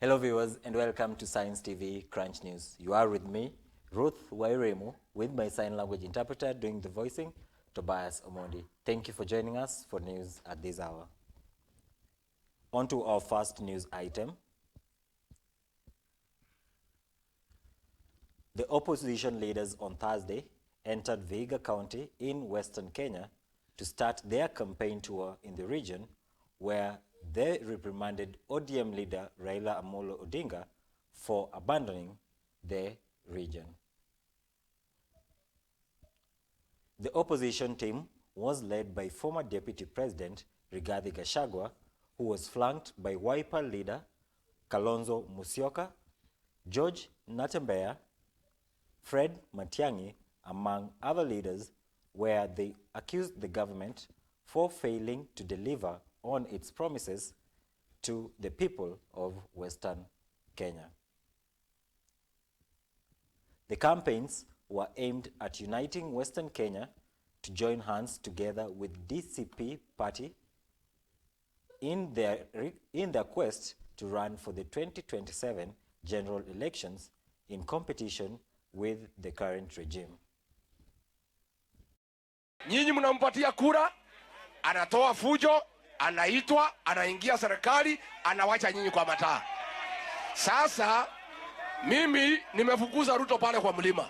Hello viewers and welcome to Science TV Crunch News. You are with me, Ruth Wairemu, with my sign language interpreter doing the voicing, Tobias Omondi. Thank you for joining us for news at this hour. On to our first news item. The opposition leaders on Thursday entered Vihiga County in Western Kenya to start their campaign tour in the region, where they reprimanded ODM leader Raila Odinga for abandoning the region. The opposition team was led by former Deputy President Rigathi Gachagua, who was flanked by Wiper leader Kalonzo Musyoka, George Natembeya, Fred Matiangi, among other leaders, where they accused the government for failing to deliver on its promises to the people of Western Kenya. The campaigns were aimed at uniting Western Kenya to join hands together with DCP party in their quest to run for the 2027 general elections in competition with the current regime. Nyinyi mnampatia kura, anatoa fujo, anaitwa, anaingia serikali, anawacha nyinyi kwa mataa. Sasa mimi nimefukuza Ruto pale kwa mlima.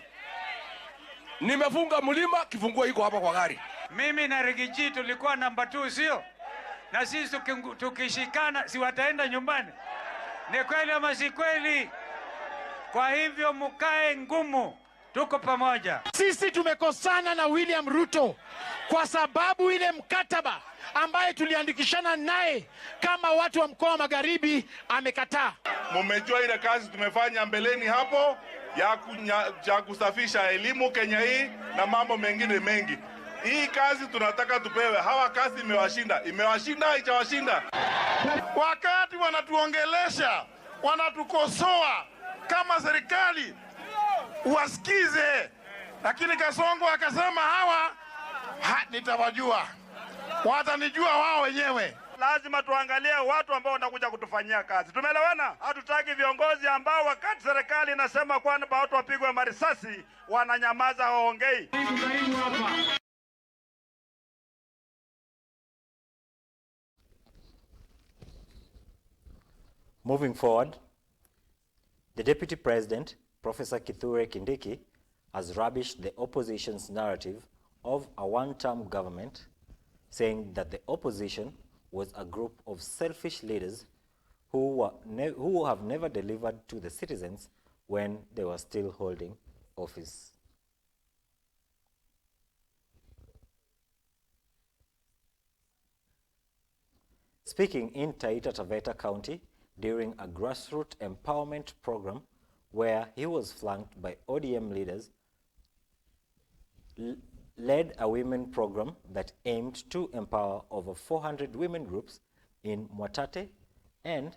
Nimefunga mlima, kifunguo iko hapa kwa gari. Mimi na Rigiji tulikuwa namba 2, sio? Na sisi tukishikana si wataenda nyumbani. Ni kweli ama si kweli? Kwa hivyo mkae ngumu, tuko pamoja. Sisi tumekosana na William Ruto kwa sababu ile mkataba ambaye tuliandikishana naye kama watu wa mkoa wa Magharibi amekataa. Mumejua ile kazi tumefanya mbeleni hapo ya kusafisha elimu Kenya hii na mambo mengine mengi. Hii kazi tunataka tupewe. Hawa kazi imewashinda, haijawashinda. Wakati wanatuongelesha, wanatukosoa kama serikali, wasikize. Lakini Kasongo akasema hawa nitawajua. Watanijua wao wenyewe. Lazima tuangalie watu ambao wanakuja kutufanyia kazi. Tumeelewana? Hatutaki viongozi ambao wakati serikali inasema kwamba watu wapigwe marisasi wananyamaza, hawaongei. Moving forward, the Deputy President, Professor Kithure Kindiki, has rubbished the opposition's narrative of a one-term government, saying that the opposition was a group of selfish leaders who have never delivered to the citizens when they were still holding office. Speaking in Taita Taveta County during a grassroots empowerment program where he was flanked by ODM leaders, led a women program that aimed to empower over 400 women groups in Mwatate and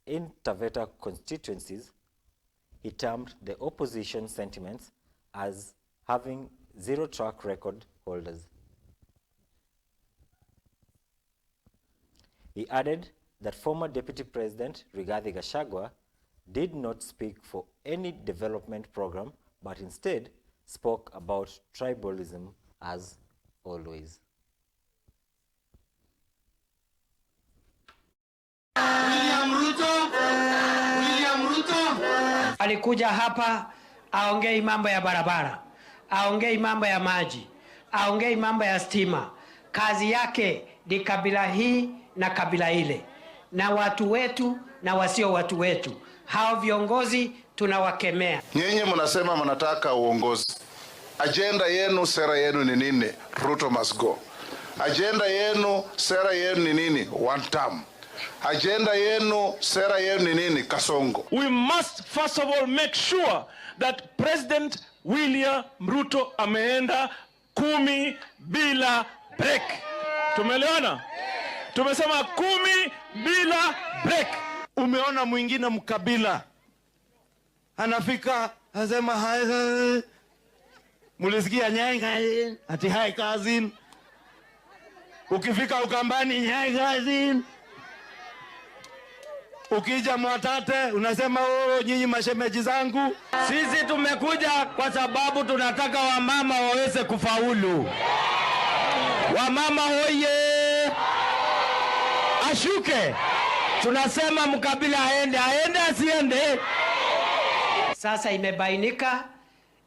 in Taveta constituencies. He termed the opposition sentiments as having zero track record holders. He added that former Deputy President Rigathi Gachagua did not speak for any development program, but instead spoke about tribalism as always. William Ruto alikuja hapa aongei mambo ya barabara, aongei mambo ya maji, aongei mambo ya stima. Kazi yake ni kabila hii na kabila ile, na watu wetu na wasio watu wetu. Hao viongozi tunawakemea. Nyinyi mnasema mnataka uongozi. Agenda yenu, sera yenu ni nini? Ruto must go. Agenda yenu, sera yenu ni nini? One term. Agenda yenu, sera yenu ni nini? Kasongo. We must first of all make sure that President William Ruto ameenda 10 bila break. Tumeelewana? Tumesema 10 bila break. Umeona mwingine mkabila anafika asema hai, mulisikia nyenga ati hai cousin. Ukifika Ukambani, nyai cousin. Ukija Mwatate unasema oh, nyinyi mashemeji zangu. Sisi tumekuja kwa sababu tunataka wamama waweze kufaulu. Wamama hoye, ashuke. Tunasema Mkabila aende asiende. Sasa imebainika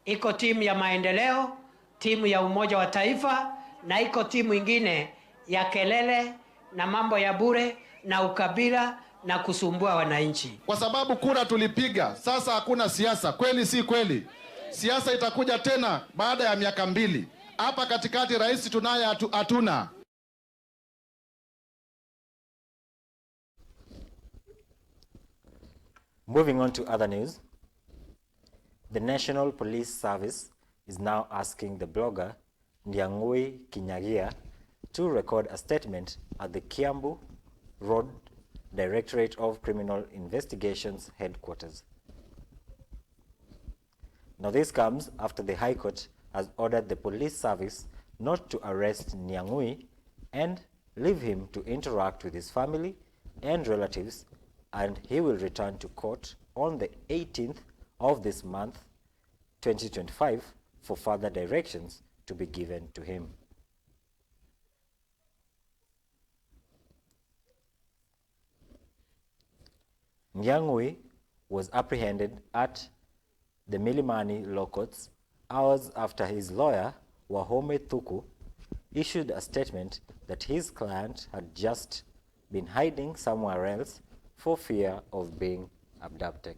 iko timu ya maendeleo, timu ya Umoja wa Taifa na iko timu ingine ya kelele na mambo ya bure na ukabila na kusumbua wananchi. Kwa sababu kura tulipiga, sasa hakuna siasa. Kweli si kweli? Siasa itakuja tena baada ya miaka 2. Hapa katikati rais tunaye hatuna. Moving on to other news. The National Police Service is now asking the blogger Ndiangui Kinyagia to record a statement at the Kiambu Road Directorate of Criminal Investigations headquarters. Now this comes after the High Court has ordered the police service not to arrest Ndiangui and leave him to interact with his family and relatives, and he will return to court on the 18th of this month, 2025, for further directions to be given to him. Ndiangui was apprehended at the Milimani Law Courts hours after his lawyer, Wahome Thuku, issued a statement that his client had just been hiding somewhere else for fear of being abducted.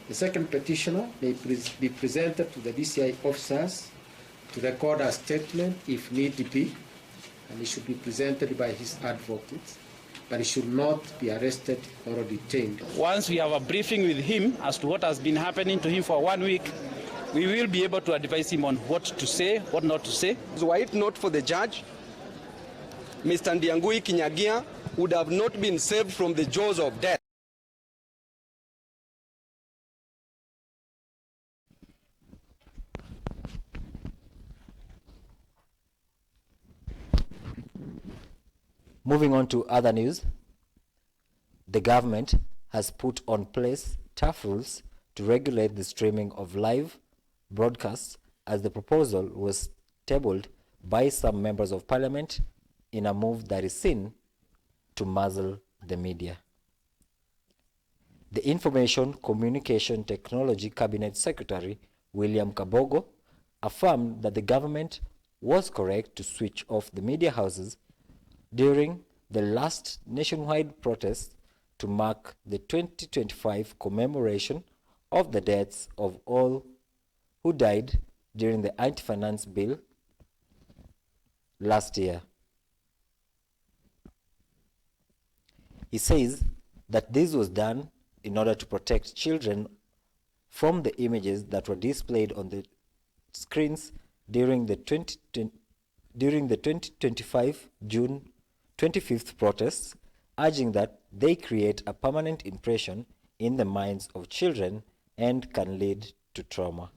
The second petitioner may be presented to the DCI officers to record a statement if need be, and it should be presented by his advocate, but he should not be arrested or detained. Once we have a briefing with him as to what has been happening to him for 1 week, we will be able to advise him on what to say, what not to say. Were it not for the judge, Mr. Ndiangui Kinyagia would have not been saved from the jaws of death. Moving on to other news, the government has put on place tough rules to regulate the streaming of live broadcasts, as the proposal was tabled by some members of parliament in a move that is seen to muzzle the media. The Information Communication Technology Cabinet Secretary William Kabogo affirmed that the government was correct to switch off the media houses during the last nationwide protest to mark the 2025 commemoration of the deaths of all who died during the anti-finance bill last year. He says that this was done in order to protect children from the images that were displayed on the screens during the 2025 June 25th protests, urging that they create a permanent impression in the minds of children and can lead to trauma.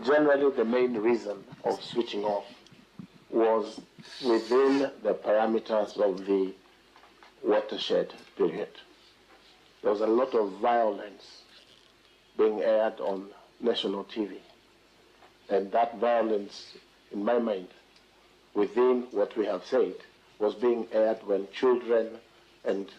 Generally, the main reason of switching off was within the parameters of the watershed period. There was a lot of violence being aired on national TV. And that violence, in my mind, within what we have said, was being aired when children and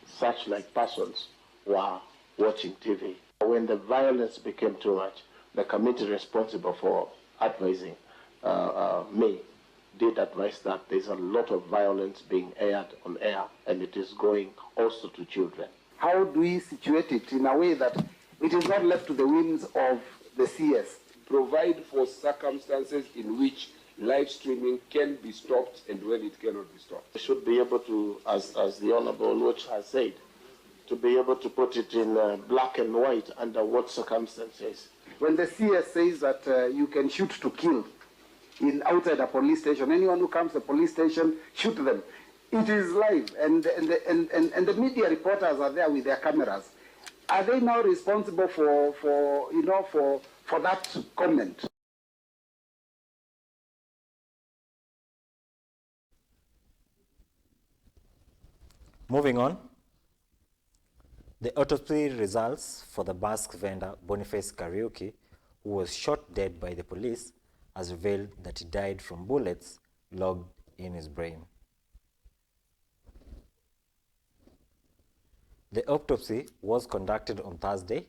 such like persons were watching TV. When the violence became too much, the committee responsible for advising me did advise that there's a lot of violence being aired on air, and it is going also to children. How do we situate it in a way that it is not left to the whims of the CS? Provide for circumstances in which live streaming can be stopped and when it cannot be stopped. We should be able to, as the Honorable Watch has said, to be able to put it in black and white under what circumstances. When the CS says that you can shoot to kill, outside a police station. Anyone who comes to the police station, shoot them. It is live, and the media reporters are there with their cameras. Are they now responsible for that comment? Moving on, the autopsy results for the mask vendor Boniface Kariuki, who was shot dead by the police, has revealed that he died from bullets logged in his brain. The autopsy was conducted on Thursday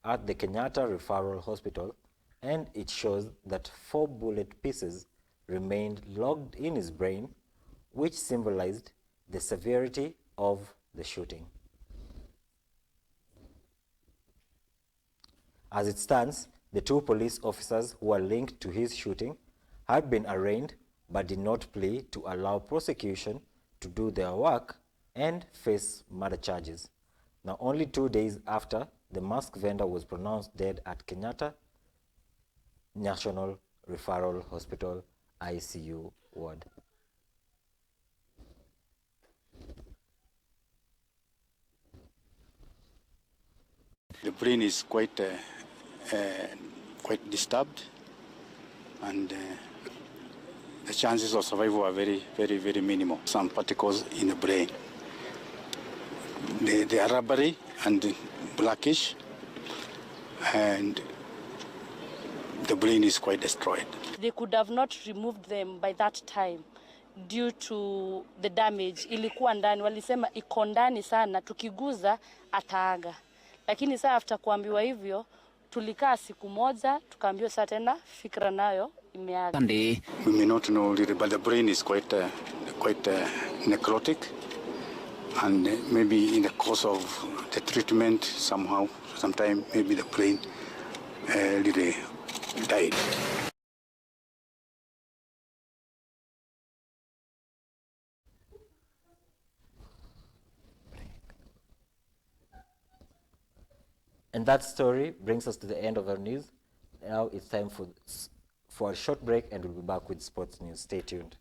at the Kenyatta Referral Hospital, and it shows that 4 bullet pieces remained logged in his brain, which symbolized the severity of the shooting. As it stands, the 2 police officers who are linked to his shooting had been arraigned but did not plead to allow prosecution to do their work and face murder charges. Now, only 2 days after the mask vendor was pronounced dead at Kenyatta National Referral Hospital ICU ward. The brain is quite disturbed, and the chances of survival are very, very, very minimal. Some particles in the brain, they are rubbery and blackish, and the brain is quite destroyed. They could have not removed them by that time due to the damage. Ilikuwa ndani, walisema iko ndani sana, tukiguza ataaga. Lakini saa after kuambiwa hivyo, tulikaa siku moja, tukaambiwa saa tena fikra nayo imeaga. We may not know really, but the brain is quite necrotic, and maybe in the course of the treatment sometime maybe the brain really died. And that story brings us to the end of our news. Now it's time for a short break, and we'll be back with sports news. Stay tuned.